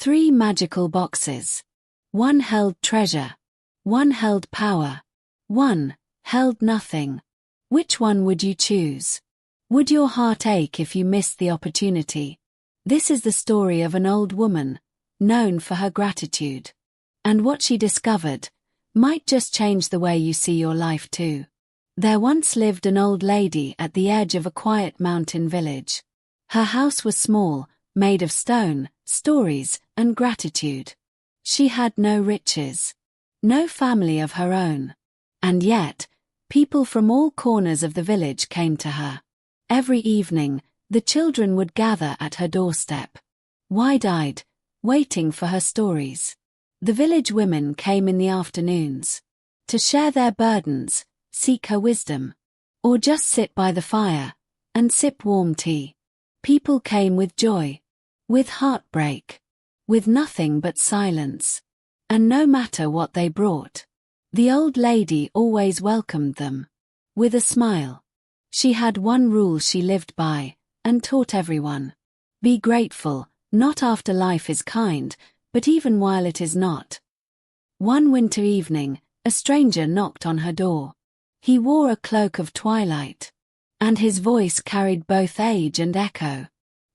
3 magical boxes. 1 held treasure. 1 held power. 1 held nothing. Which one would you choose? Would your heart ache if you missed the opportunity? This is the story of an old woman, known for her gratitude. And what she discovered might just change the way you see your life too. There once lived an old lady at the edge of a quiet mountain village. Her house was small, made of stone, stories, and gratitude. She had no riches, no family of her own. And yet, people from all corners of the village came to her. Every evening, the children would gather at her doorstep, wide-eyed, waiting for her stories. The village women came in the afternoons to share their burdens, seek her wisdom, or just sit by the fire and sip warm tea. People came with joy, with heartbreak, with nothing but silence. And no matter what they brought, the old lady always welcomed them with a smile. She had one rule she lived by and taught everyone. Be grateful, not after life is kind, but even while it is not. One winter evening, a stranger knocked on her door. He wore a cloak of twilight, and his voice carried both age and echo.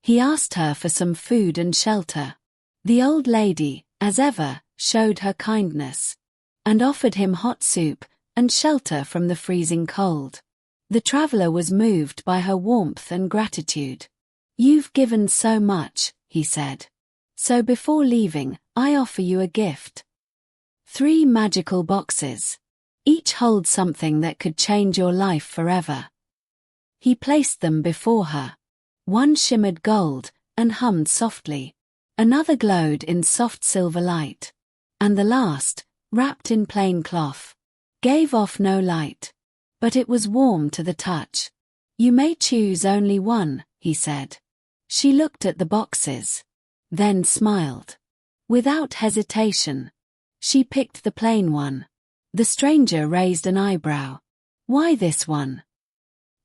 He asked her for some food and shelter. The old lady, as ever, showed her kindness, and offered him hot soup and shelter from the freezing cold. The traveler was moved by her warmth and gratitude. "You've given so much," he said. "So before leaving, I offer you a gift." 3 magical boxes. Each holds something that could change your life forever. He placed them before her. One shimmered gold and hummed softly. Another glowed in soft silver light. And the last, wrapped in plain cloth, gave off no light. But it was warm to the touch. "You may choose only one," he said. She looked at the boxes, then smiled. Without hesitation, she picked the plain one. The stranger raised an eyebrow. "Why this one?"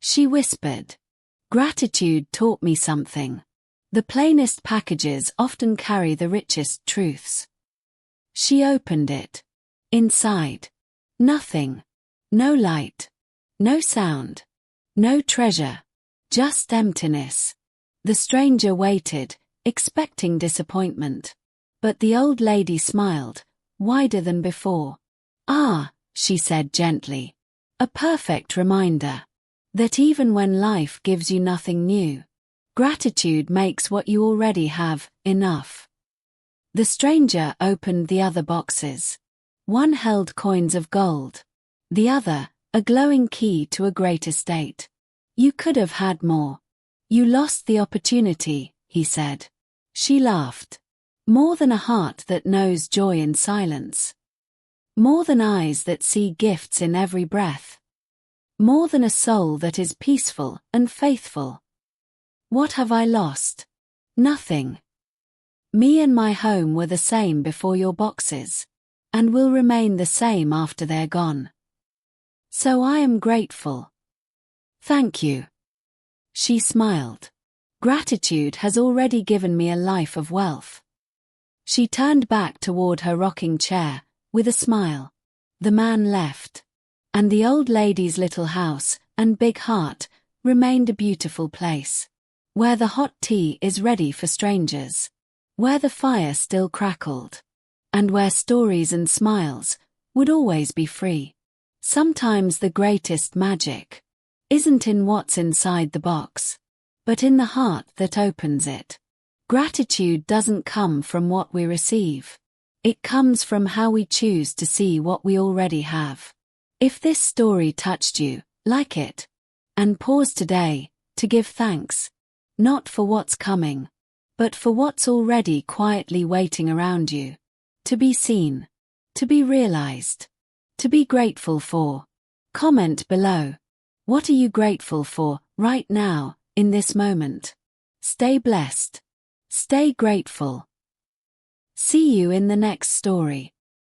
She whispered. "Gratitude taught me something. The plainest packages often carry the richest truths." She opened it. Inside, nothing. No light. No sound. No treasure. Just emptiness. The stranger waited, expecting disappointment. But the old lady smiled, wider than before. "Ah," she said gently. "A perfect reminder that even when life gives you nothing new, gratitude makes what you already have enough." The stranger opened the other boxes. One held coins of gold. The other, a glowing key to a great estate. "You could have had more. You lost the opportunity," he said. She laughed. "More than a heart that knows joy in silence. More than eyes that see gifts in every breath. More than a soul that is peaceful and faithful. What have I lost? Nothing. Me and my home were the same before your boxes, and will remain the same after they're gone. So I am grateful. Thank you." She smiled. "Gratitude has already given me a life of wealth." She turned back toward her rocking chair, with a smile. The man left, and the old lady's little house and big heart remained a beautiful place, where the hot tea is ready for strangers, where the fire still crackled, and where stories and smiles would always be free. Sometimes the greatest magic isn't in what's inside the box, but in the heart that opens it. Gratitude doesn't come from what we receive. It comes from how we choose to see what we already have. If this story touched you, like it, and pause today to give thanks, not for what's coming, but for what's already quietly waiting around you. To be seen, to be realized, to be grateful for. Comment below. What are you grateful for right now, in this moment? Stay blessed. Stay grateful. See you in the next story.